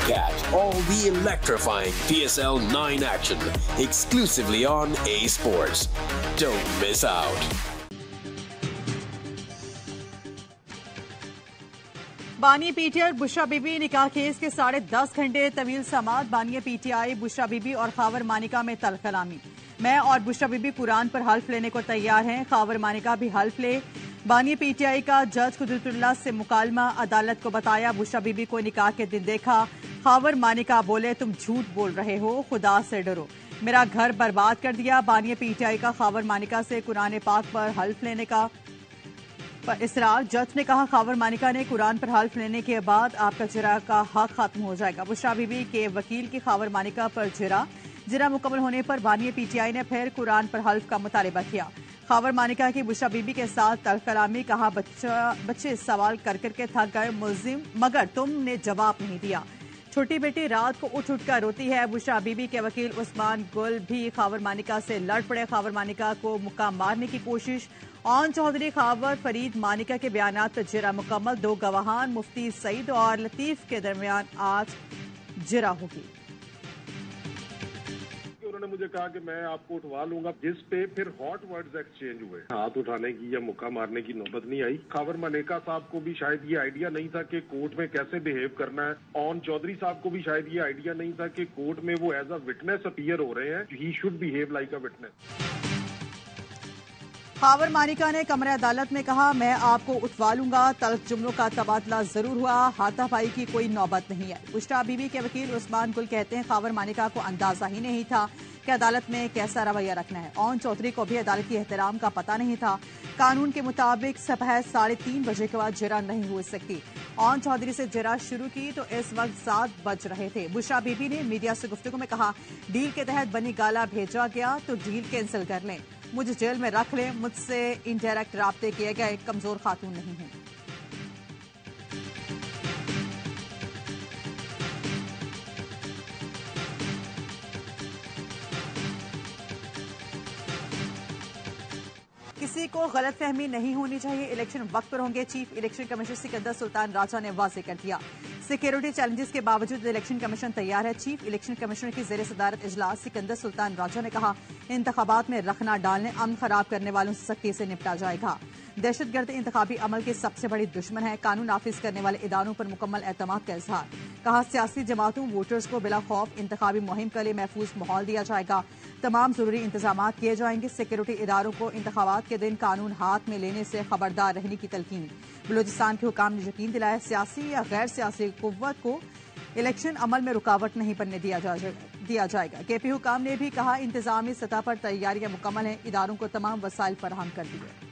Catch all the electrifying PSL 9 action exclusively on A Sports. Don't miss out. बानी PTI और बुशरा बीबी निकाह case के 10.5 घंटे तवील समाअत। बानी पीटीआई बुशरा बीबी और खावर मानिका में तल्ख कलामी। मैं और बुशरा बीबी कुरान पर हल्फ लेने को तैयार हैं। खावर मानिका भी हल्फ ले। बानी पीटीआई का जज कुदरतुल्लाह से मुकालमा। अदालत को बताया बुशरा बीबी को निकाह के दिन देखा। खावर मानिका बोले तुम झूठ बोल रहे हो, खुदा से डरो, मेरा घर बर्बाद कर दिया। बानी पीटीआई का खावर मानिका से कुरान पाक पर हल्फ लेने का इसरार। जज ने कहा खावर मानिका ने कुरान पर हल्फ लेने के बाद आपका जिरा का हक खत्म हो जाएगा। बुशरा बीबी के वकील की खावर मानिका पर जिरा मुकम्मल होने पर बानी पीटीआई ने फिर कुरान पर हल्फ का मुतालबा किया। खावर मानिका की बुशरा बीबी के साथ तल्ख कलामी। कहा बच्चे सवाल कर करके थक गए मुल्जिम, मगर तुमने जवाब नहीं दिया। छोटी बेटी रात को उठ कर रोती है। बुशरा बीबी के वकील उस्मान गुल भी खावर मानिका से लड़ पड़े। खावर मानिका को मुक्का मारने की कोशिश। ऑन चौधरी खावर फरीद मानिका के बयानात पर जिरा मुकम्मल। 2 गवाहान मुफ्ती सईद और लतीफ के दरमियान आज जिरा होगी। उन्होंने मुझे कहा कि मैं आपको उठवा लूंगा, जिस पे फिर हॉट वर्ड्स एक्सचेंज हुए। हाथ उठाने की या मुक्का मारने की नौबत नहीं आई। खावर मानिका साहब को भी शायद ये आइडिया नहीं था कि कोर्ट में कैसे बिहेव करना है। ऑन चौधरी साहब को भी शायद ये आइडिया नहीं था कि कोर्ट में वो एज अ विटनेस अपीयर हो रहे हैं। He should behave like a witness. Khawar Manika ने कमरे अदालत में कहा मैं आपको उठवा लूंगा। तल्ख जुमलों का तबादला जरूर हुआ, हाथापाई की कोई नौबत नहीं है। बुशरा बीबी के वकील उस्मान गुल कहते हैं खावर मानिका को अंदाजा ही नहीं था कि अदालत में कैसा रवैया रखना है। ऑन चौधरी को भी अदालत की एहतराम का पता नहीं था। कानून के मुताबिक सुबह 3:30 बजे के बाद जिरा नहीं हो सकती। ऑन चौधरी से जिरा शुरू की तो इस वक्त 7 बज रहे थे। बुशरा बीबी ने मीडिया से गुफ्तगू में कहा डील के तहत बनी गाला भेजा गया तो डील कैंसिल कर लें, मुझे जेल में रख लें, मुझसे इनडायरेक्ट राब्ते किए गए, कमजोर खातून नहीं हूं। किसी को गलतफहमी नहीं होनी चाहिए, इलेक्शन वक्त पर होंगे। Chief election commissioner Sikandar Sultan Raja ने वाज़ेह कर दिया। सिक्योरिटी चैलेंजेस के बावजूद इलेक्शन कमीशन तैयार है। चीफ इलेक्शन कमिश्नर की ज़ेर सदारत इजलास सिकंदर सुल्तान राजा ने कहा इंतखाबात में रखना डालने, अमन खराब करने वालों से सख्ती से निपटा जाएगा। दहशतगर्द इंतखाबी अमल के सबसे बड़ी दुश्मन है। कानून नाफिज करने वाले इदारों पर मुकम्मल एतमाद का इजहार। कहा सियासी जमातों वोटर्स को बिला खौफ इंतखाबी मुहिम के लिए महफूज माहौल दिया जाएगा। तमाम जरूरी इंतजाम किए जाएंगे। सिक्योरिटी इदारों को इंतखाबात के दिन कानून हाथ में लेने से खबरदार रहने की तलकीन। बलूचिस्तान के हुकाम ने यकीन दिलाया सियासी या गैर सियासी कुव्वत को इलेक्शन अमल में रुकावट नहीं बनने दिया जाएगा। केपी हुकाम ने भी कहा इंतजामी सतह पर तैयारियां मुकम्मल हैं, इदारों को तमाम वसाइल फराहम कर दिए।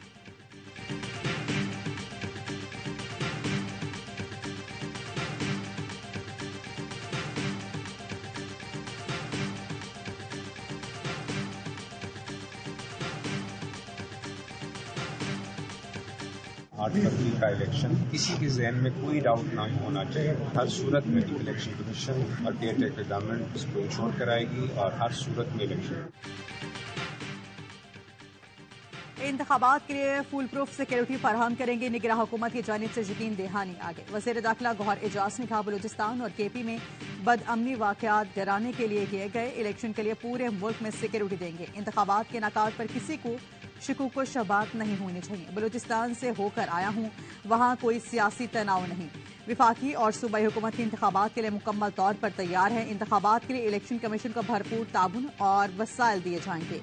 आठ फरवरी का इलेक्शन, किसी के जहन में कोई डाउट ना होना चाहिए। हर सूरत में इलेक्शन कमीशन और केयर टेकर गवर्नमेंट इसको इंश्योर कराएगी और हर सूरत में इलेक्शन। इंतखाबात के लिए फुल प्रूफ सिक्योरिटी फराहम करेंगे। निगरान हुकूमत की जानिब से यकीन दहानी आगे। वज़ीर दाखिला गौहर एजाज ने कहा बलूचिस्तान और केपी में बदअमनी वाक़यात डराने के लिए किए गए। इलेक्शन के लिए पूरे मुल्क में सिक्योरिटी देंगे। इंतखाबात के इनेकाद पर किसी को शिकूक व शबात नहीं होनी चाहिए। बलूचिस्तान से होकर आया हूं, वहां कोई सियासी तनाव नहीं। विफाकी और सूबाई हुकूमत की इंतखाबात के लिए मुकम्मल तौर पर तैयार है। इंतखाबात के लिए इलेक्शन कमीशन को भरपूर ताबुन और वसाइल दिए जाएंगे।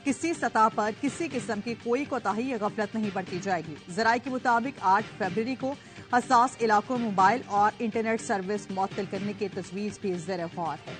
किसी सतह पर किसी किस्म की कोई कोताही या गफलत नहीं बरती जाएगी। जराये के मुताबिक 8 फरवरी को हसास इलाकों में मोबाइल और इंटरनेट सर्विस मुअत्तल करने की तजवीज़ भी ज़ेर गौर है।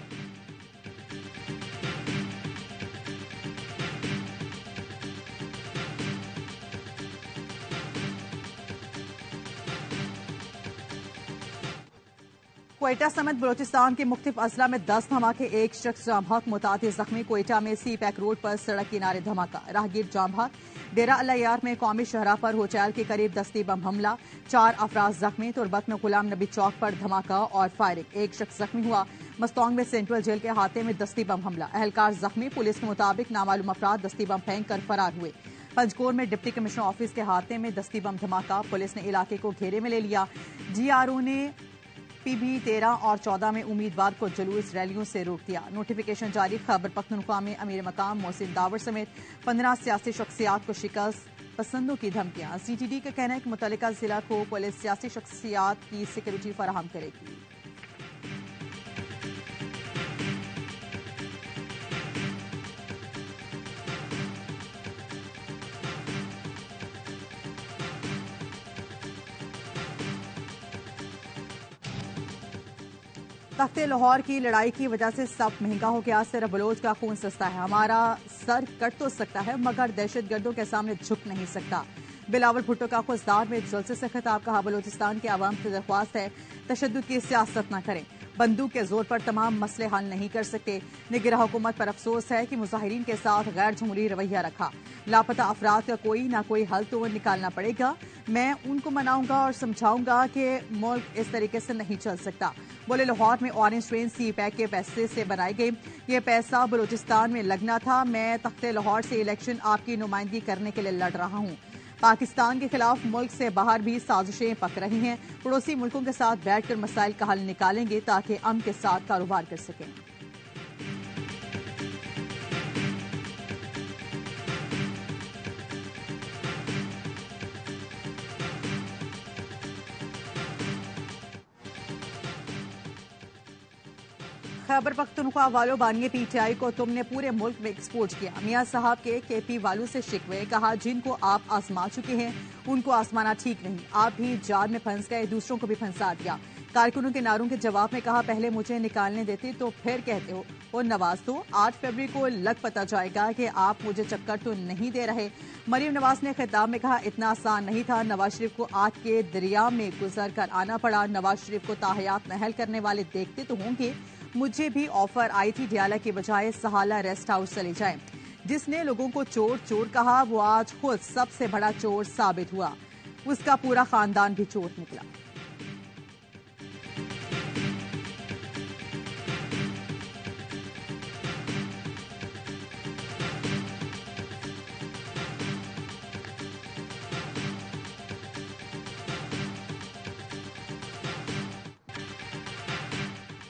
क्वेटा समेत बलोचिस्तान के मुख्तलिफ अजला में 10 धमाके, 1 शख्स जाम बहक, मुतादिद जख्मी। क्वेटा में सी पैक रोड पर सड़क किनारे धमाका, राहगीर जाम बहक। डेरा अल्लाह यार में कौमी शहरा पर होटल के करीब दस्ती बम हमला, 4 अफराज जख्मी। तुरबत में गुलाम नबी चौक पर धमाका और फायरिंग, 1 शख्स जख्मी हुआ। मस्तोंग में सेंट्रल जेल के अहाते में दस्ती बम हमला, एहलकार जख्मी। पुलिस के मुताबिक नामालूम अफराद दस्ती बम फेंक कर फरार हुए। पंचकोर में डिप्टी कमिश्नर ऑफिस के अहाते में दस्ती बम धमाका, पुलिस ने इलाके को घेरे में ले लिया। जीआरओ ने पीबी 13 और 14 में उम्मीदवार को जुलूस रैलियों से रोक दिया। नोटिफिकेशन जारी। खैबर पख्तूनख्वा में अमीर मकाम मोहसिन दावर समेत 15 सियासी शख्सियात को शिकस्त, पसंदों की धमकियां। CTD का कहना है कि मुतल्लिका जिला को पुलिस सियासी शख्सियात की सिक्योरिटी फराहम करेगी। तख्ते लाहौर की लड़ाई की वजह से सब महंगा हो गया। सिर्फ बलोच का खून सस्ता है। हमारा सर कट तो सकता है मगर दहशतगर्दों के सामने झुक नहीं सकता। बिलावल भुट्टो का खुशदार में जलसे से खिताब। कहा, बलोचिस्तान के अवाम से दरख्वास्त है तशद्दुद की सियासत न करें। बंदूक के जोर पर तमाम मसले हल नहीं कर सकते। निगरान हुकूमत पर अफसोस है कि मुजाहिरीन के साथ गैर जमहूरी रवैया रखा। लापता अफराद का कोई ना कोई हल तो निकालना पड़ेगा। मैं उनको मनाऊंगा और समझाऊंगा कि मुल्क इस तरीके से नहीं चल सकता। बोले, लाहौर में ऑरेंज ट्रेन CPAC के पैसे से बनाई गई। ये पैसा बलूचिस्तान में लगना था। मैं तख्ते लाहौर से इलेक्शन आपकी नुमाइंदगी करने के लिए लड़ रहा हूँ। पाकिस्तान के खिलाफ मुल्क से बाहर भी साजिशें पक रही हैं। पड़ोसी मुल्कों के साथ बैठकर मसाइल का हल निकालेंगे ताकि अमन के साथ कारोबार कर सकें। खैबर पख्तूनख्वा वालों, बानिए PTI को तुमने पूरे मुल्क में एक्सपोर्ट किया। मियां साहब के KP वालों से शिकवे। कहा, जिनको आप आजमा चुके हैं उनको आजमाना ठीक नहीं। आप भी जाल में फंस गए, दूसरों को भी फंसा दिया। कारकुनों के नारों के जवाब में कहा, पहले मुझे निकालने देते तो फिर कहते हो और नवाज तो 8 फरवरी को लग पता जाएगा कि आप मुझे चक्कर तो नहीं दे रहे। मरीम नवाज ने खिताब में कहा, इतना आसान नहीं था। नवाज शरीफ को आग के दरिया में गुजर कर आना पड़ा। नवाज शरीफ को ताहयात नहल करने वाले देखते तो होंगे। मुझे भी ऑफर आई थी डियाला के बजाय सहाला रेस्ट हाउस चले जाएं। जिसने लोगों को चोर चोर कहा वो आज खुद सबसे बड़ा चोर साबित हुआ। उसका पूरा खानदान भी चोर निकला।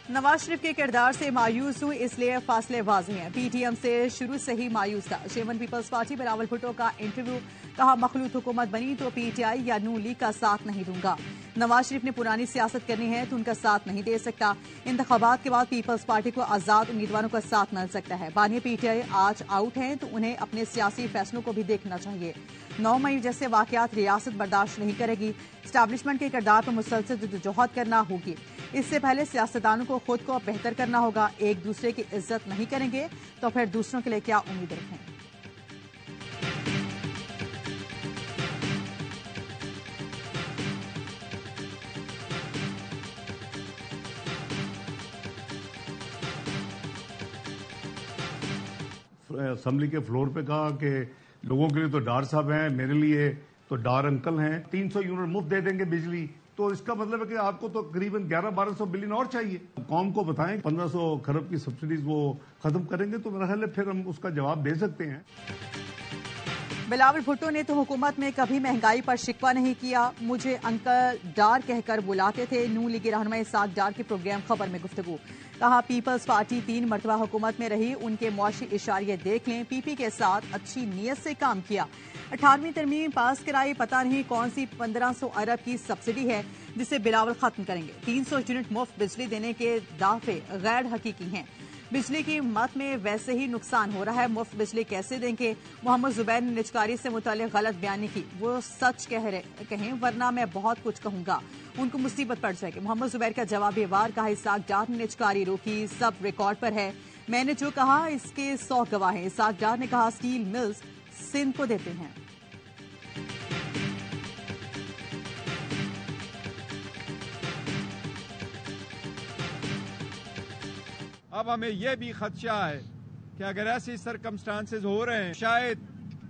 नवाज शरीफ के किरदार से मायूस हूं, इसलिए फासले वाज़ेह हैं। PTM से शुरू से ही मायूस था। शेमन पीपल्स पार्टी बिलावल भुट्टो का इंटरव्यू। कहा, मखलूत हुकूमत बनी तो PTI या नून लीग का साथ नहीं दूंगा। नवाज शरीफ ने पुरानी सियासत करनी है तो उनका साथ नहीं दे सकता। इंतखाबात के बाद पीपल्स पार्टी को आजाद उम्मीदवारों का साथ मिल सकता है। बानिए PTI आज आउट हैं तो उन्हें अपने सियासी फैसलों को भी देखना चाहिए। 9 मई जैसे वाकयात रियासत बर्दाश्त नहीं करेगी। स्टैब्लिशमेंट के किरदार पर मुसलसल जद्दोजहद करना होगी। इससे पहले सियासतदानों को खुद को बेहतर करना होगा। एक दूसरे की इज्जत नहीं करेंगे तो फिर दूसरों के लिए क्या उम्मीद रखें। असेंबली के फ्लोर पे कहा कि लोगों के लिए तो डार साहब हैं, मेरे लिए तो डार अंकल हैं। 300 यूनिट मुफ्त दे देंगे बिजली, तो इसका मतलब है कि आपको तो करीबन 1100-1200 बिलियन और चाहिए। कौम को बताएं 1500 खरब की सब्सिडीज वो खत्म करेंगे तो मेरा ख्याल है फिर हम उसका जवाब दे सकते हैं। बिलावल भुट्टो ने तो हुकूमत में कभी महंगाई पर शिकवा नहीं किया। मुझे अंकल डार कहकर बुलाते थे। नून लीगी रहनुमा इसाक डार के प्रोग्राम खबर में गुफ्तगू। कहा, पीपल्स पार्टी 3 मरतबा हुकूमत में रही, उनके मुआशी इशारे देख लें। PP के साथ अच्छी नीयत से काम किया। 18वीं तरमीम पास कराई। पता नहीं कौन सी 1500 अरब की सब्सिडी है जिसे बिलावल खत्म करेंगे। 300 यूनिट मुफ्त बिजली देने के दावे गैर हकीकी हैं। बिजली की मत में वैसे ही नुकसान हो रहा है। मुफ्त बिजली कैसे देंगे। मोहम्मद जुबैर ने निजकारी से मुताल्लिक गलत बयानी की। वो सच कहें वरना मैं बहुत कुछ कहूंगा, उनको मुसीबत पड़ जाएगी। मोहम्मद जुबैर का जवाबी वार। कहा, इसाक डार ने निजकारी रोकी, सब रिकॉर्ड पर है। मैंने जो कहा इसके 100 गवाह हैं। इसाक डार ने कहा, स्टील मिल्स सिंध को देते हैं। अब हमें यह भी खदशा है कि अगर ऐसी सरकमस्टांसेस हो रहे हैं शायद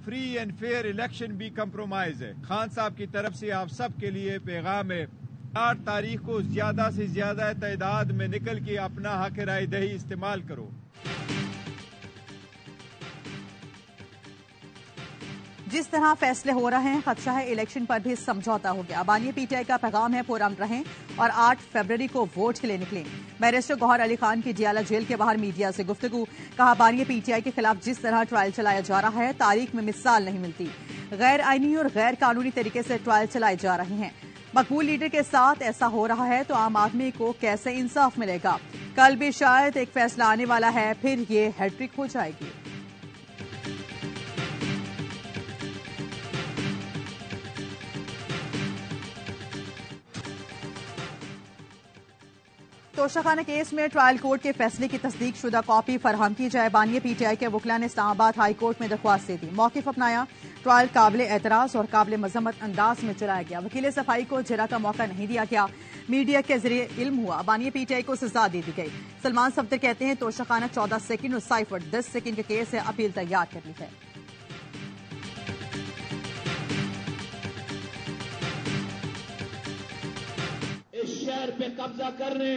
फ्री एंड फेयर इलेक्शन भी कंप्रोमाइज है। खान साहब की तरफ से आप सब के लिए पैगाम है, 8 तारीख को ज्यादा से ज्यादा तादाद में निकल के अपना हक राय दही इस्तेमाल करो। जिस तरह फैसले हो रहे हैं खदशा है इलेक्शन पर भी समझौता हो गया। बानिया पीटीआई का पैगाम है पुरअमन रहें और 8 फरवरी को वोट के लिए निकलें। बैरिस्टर गौहर अली खान की जियाला जेल के बाहर मीडिया से गुफ्तगू, कहा बानिया पीटीआई के खिलाफ जिस तरह ट्रायल चलाया जा रहा है तारीख में मिसाल नहीं मिलती। गैर आईनी और गैर कानूनी तरीके से ट्रायल चलाए जा रहे हैं। मकबूल लीडर के साथ ऐसा हो रहा है तो आम आदमी को कैसे इंसाफ मिलेगा। कल भी शायद एक फैसला आने वाला है, फिर ये हैट्रिक हो जाएगी। तोशाखाना केस में ट्रायल कोर्ट के फैसले की तस्दीक शुदा कॉपी फराहम की जाए। बानिया पीटीआई के वकील ने इस्लामाबाद हाई कोर्ट में दरख्वास्त दे दी। मौक़िफ़ अपनाया, ट्रायल काबिल एतराज और काबिल मजम्मत अंदाज में चलाया गया। वकील सफाई को जरा का मौका नहीं दिया गया। मीडिया के जरिए इल्म हुआ, बानिया पीटीआई को सजा दे दी गई। सलमान सफदर कहते हैं तोशाखाना 14 सेकंड और साइफर 10 सेकंड का केस है, अपील तैयार कर ली है। इस शहर पे कब्जा करने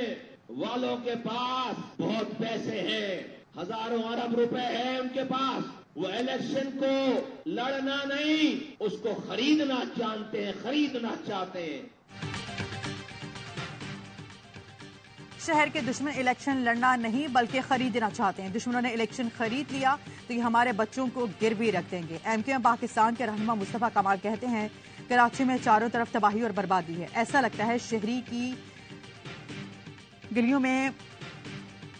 वालों के पास बहुत पैसे हैं, हजारों अरब रुपए हैं उनके पास। वो इलेक्शन को लड़ना नहीं, उसको खरीदना जानते हैं, खरीदना चाहते हैं। शहर के दुश्मन इलेक्शन लड़ना नहीं बल्कि खरीदना चाहते हैं। दुश्मनों ने इलेक्शन खरीद लिया तो ये हमारे बच्चों को गिरवी रख देंगे। एमक्यूएम पाकिस्तान के रहनुमा मुस्तफा कमाल कहते हैं कराची में चारों तरफ तबाही और बर्बादी है। ऐसा लगता है शहरी की गलियों में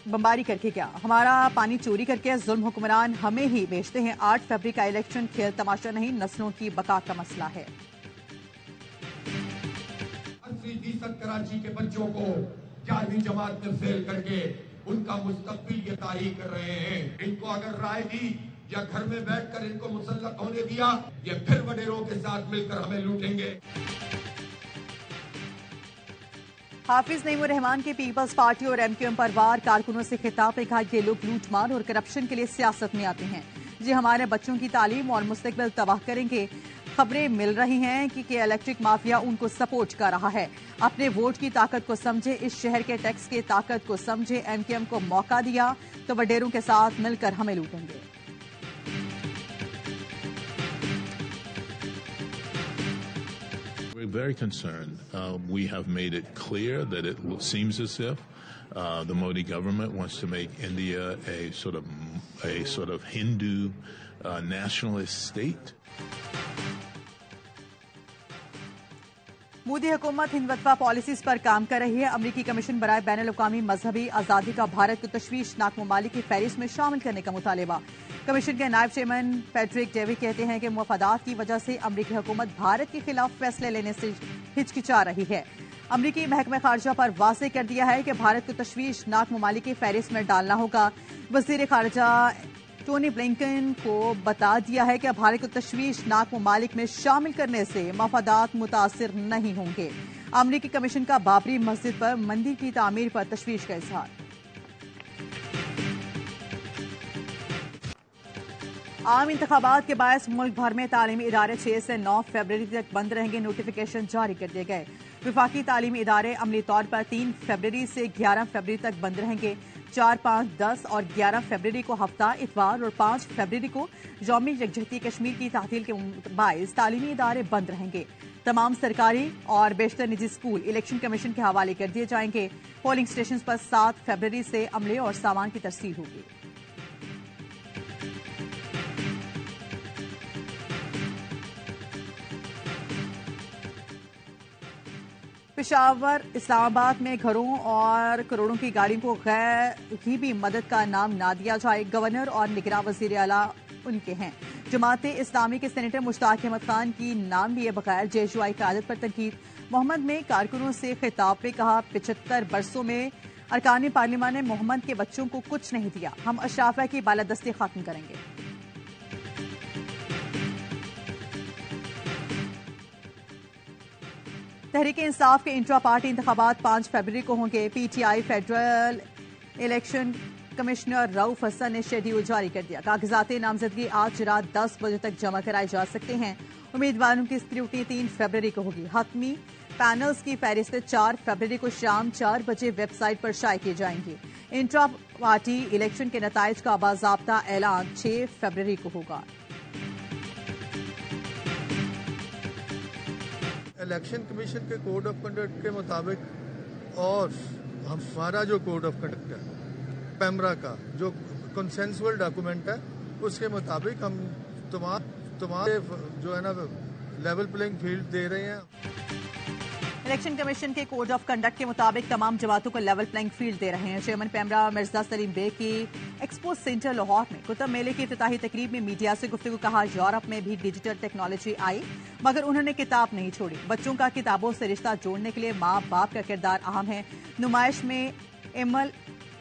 बमबारी करके क्या, हमारा पानी चोरी करके जुल्म हुक्मरान हमें ही बेचते हैं। 8 फरवरी का इलेक्शन खेल तमाशा नहीं, नस्लों की बका का मसला है। 80% कराची के बच्चों को 11वीं जमात में फेल करके उनका मुस्तकबिल ये तारीख कर रहे हैं। इनको अगर राय दी या घर में बैठकर इनको मुसल्लत होने दिया, ये फिर वडेरों के साथ मिलकर हमें लूटेंगे। हाफिज नईमुर रहमान की पीपल्स पार्टी और एमक्यूएम पर वार, कारकुनों से खिताब ने कहा ये लोग लूटमार और करप्शन के लिए सियासत में आते हैं। जी हमारे बच्चों की तालीम और मुस्तकबिल तबाह करेंगे। खबरें मिल रही हैं कि इलेक्ट्रिक माफिया उनको सपोर्ट कर रहा है। अपने वोट की ताकत को समझे, इस शहर के टैक्स की ताकत को समझे। एमक्यूएम को मौका दिया तो वडेरों के साथ मिलकर हमें लूटेंगे। We're very concerned. We have made it clear that it seems as if the Modi government wants to make India a sort of Hindu nationalist state. Modi हुकूमत हिंदुत्व पॉलिसीज पर काम कर रही है। अमरीकी कमीशन बराए बैनुल अक़वामी मजहबी आज़ादी का भारत को तशवीशनाक ममालिक की फहरिस्त में शामिल करने का मुतालबा। कमीशन के नायब चेयरमैन पैट्रिक डेविड कहते हैं कि मुफादात की वजह से अमरीकी हुकूमत भारत के खिलाफ फैसले लेने से हिचकिचा रही है। अमरीकी महकमा खारजा पर वाज़ेह कर दिया है कि भारत को तशवीशनाक ममालिक की फहरिस्त में डालना होगा। वज़ीर खारजा टोनी ब्लिंकन को बता दिया है कि भारत को तशवीशनाक ममालिक में शामिल करने से मफादात मुतासिर नहीं होंगे। अमरीकी कमीशन का बाबरी मस्जिद पर मंदिर की तामीर पर तशवीश का इजहार। आम इंतखाबात के बायस मुल्क भर में तालीमी इदारे 6 से 9 फरवरी तक बंद रहेंगे। नोटिफिकेशन जारी कर दिए गए। विफाकी तालीमी इदारे अमली तौर पर 3 फरवरी से 11 फरवरी तक बंद रहेंगे। 4, 5, 10 और 11 फरवरी को हफ्ता इतवार और 5 फरवरी को यौमी यकजहती कश्मीर की तातील के बायस तालीमी इदारे बंद रहेंगे। तमाम सरकारी और बेशतर निजी स्कूल इलेक्शन कमीशन के हवाले कर दिए जाएंगे। पोलिंग स्टेशन पर 7 फरवरी से अमले और सामान की तरसील होगी। पेशावर इस्लामाबाद में घरों और करोड़ों की गाड़ियों को गैर भी मदद का नाम ना दिया जाए। गवर्नर और निगरान वजीर आला उनके हैं। जमाते इस्लामी के सेनेटर मुश्ताक अहमद खान की नाम लिए बगैर जेजुआई क़यादत पर तनकीद। मोहम्मद में कारकुनों से खिताब में कहा 75 बरसों में अरकान पार्लियामान ने मोहम्मद के बच्चों को कुछ नहीं दिया। हम अशराफा की बालादस्ती खत्म करेंगे। तहरीक इंसाफ के इंट्रा पार्टी इंतखाबात 5 फरवरी को होंगे। PTI federal election commissioner Rauf Hasan ने शेड्यूल जारी कर दिया। कागजात नामजदगी आज रात 10 बजे तक जमा कराए जा सकते हैं। उम्मीदवारों की स्क्रूटनी 3 फरवरी को होगी। हतमी पैनल्स की फहरिस्त 4 फरवरी को शाम 4 बजे वेबसाइट पर शाये की जाएंगी। इंट्रा पार्टी इलेक्शन के नताइज का बाज़ाब्ता ऐलान 6 फरवरी को होगा। इलेक्शन कमीशन के कोड ऑफ कंडक्ट के मुताबिक और हमारा जो कोड ऑफ कंडक्ट है पैमरा का जो कंसेंसुअल डॉक्यूमेंट है उसके मुताबिक हम तमाम जो है ना लेवल प्लेइंग फील्ड दे रहे हैं। इलेक्शन कमीशन के कोड ऑफ कंडक्ट के मुताबिक तमाम जमातों को लेवल प्लेइंग फील्ड दे रहे हैं। चेयरमैन पैमरा मिर्जा सलीम बेग की एक्सपो सेंटर लाहौर में कुतुब मेले की इफ्तिताही तकरीब में मीडिया से गुफ्तगू कहा, यूरोप में भी डिजिटल टेक्नोलॉजी आई मगर उन्होंने किताब नहीं छोड़ी। बच्चों का किताबों से रिश्ता जोड़ने के लिए माँ बाप का किरदार अहम है। नुमाइश में एमल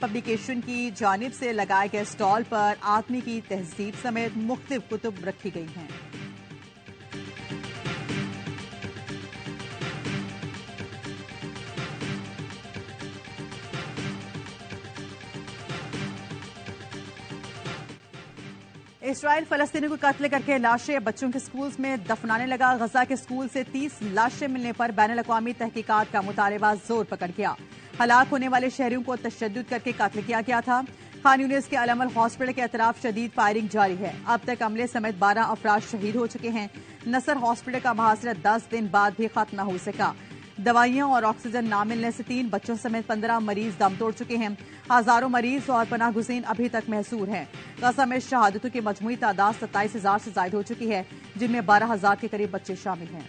पब्लिकेशन की जानिब से लगाए गए स्टॉल पर आदमी की तहजीब समेत मुख्तलिफ कुतुब रखी गई हैं। इसराइल फलस्तीनी को कत्ल करके लाशें बच्चों के स्कूल्स में दफनाने लगा। गजा के स्कूल से 30 लाशें मिलने पर बैनुल-अक़वामी तहकीकात का मुतालबा जोर पकड़ गया। हलाक होने वाले शहरियों को तशद्दुद करके कत्ल किया गया था। खान यूनिस के अल-अमल हॉस्पिटल के अतराफ शदीद फायरिंग जारी है। अब तक अमले समेत 12 अफराद शहीद हो चुके हैं। नसर हॉस्पिटल का मुहासरा 10 दिन बाद भी खत्म न हो सका। दवाइयां और ऑक्सीजन न मिलने से 3 बच्चों समेत 15 मरीज दम तोड़ चुके हैं। हजारों मरीज और पनाह गुज़ीन अभी तक महसूर हैं। गजा में शहादतों की मजमूई तादाद 27,000 से ज्यादा हो चुकी है, जिनमें 12,000 के करीब बच्चे शामिल हैं।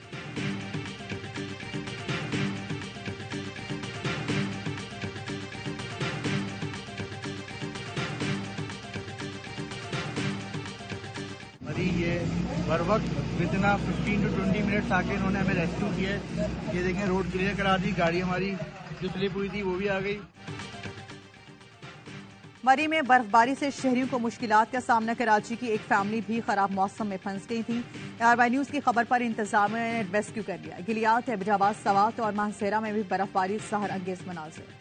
ये बर वक्त विदिन 15 to 20 मिनट्स आके इन्होंने हमें रेस्क्यू किया है। ये देखें रोड क्लियर करा दी, गाड़ी हमारी जो स्लिप हुई थी वो भी आ गई। मरी में बर्फबारी से शहरियों को मुश्किलात का सामना। कराची की एक फैमिली भी खराब मौसम में फंस गई थी। आरवाई न्यूज की खबर पर इंतजामिया ने रेस्क्यू कर लिया। गिलियात, एबटाबाद, सवात और मानसेरा में भी बर्फबारी सहर अंगेज मनाज़िर।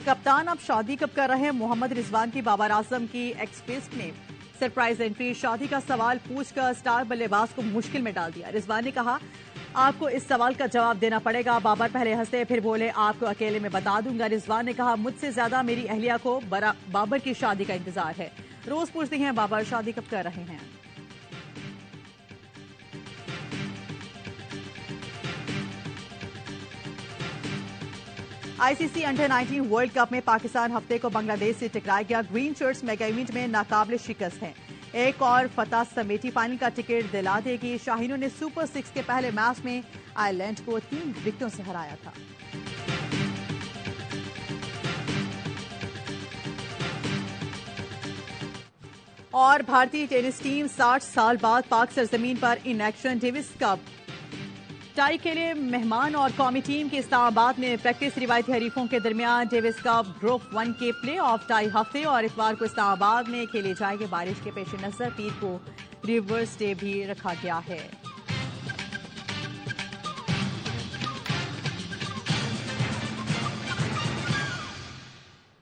कप्तान अब शादी कब कर रहे हैं? मोहम्मद रिजवान की बाबर आजम की एक्सप्रेस ने सरप्राइज एंट्री। शादी का सवाल पूछकर स्टार बल्लेबाज को मुश्किल में डाल दिया। रिजवान ने कहा, आपको इस सवाल का जवाब देना पड़ेगा। बाबर पहले हंसे फिर बोले, आपको अकेले में बता दूंगा। रिजवान ने कहा, मुझसे ज्यादा मेरी अहलिया को बाबर की शादी का इंतजार है। रोज पूछती हैं बाबर शादी कब कर रहे हैं। आईसीसी अंडर 19 वर्ल्ड कप में पाकिस्तान हफ्ते को बांग्लादेश से टकराएगा। ग्रीन शर्ट्स मेगा इवेंट में नाकाबिले शिकस्त हैं। एक और फतह समेटी फाइनल का टिकट दिला देगी। शाहीनों ने सुपर 6 के पहले मैच में आयरलैंड को 3 विकेटों से हराया था। और भारतीय टेनिस टीम 60 साल बाद पाक सरजमीन पर in action. Davis cup tie के लिए मेहमान और कौमी टीम की इस्लामाबाद में प्रैक्टिस। रिवायती हरीफों के दरमियान डेविस कप ग्रुप 1 के प्ले ऑफ टाई हफ्ते और इतवार को इस्लामाबाद में खेले जाएंगे। बारिश के पेश नजर पीर को रिवर्स डे भी रखा गया है।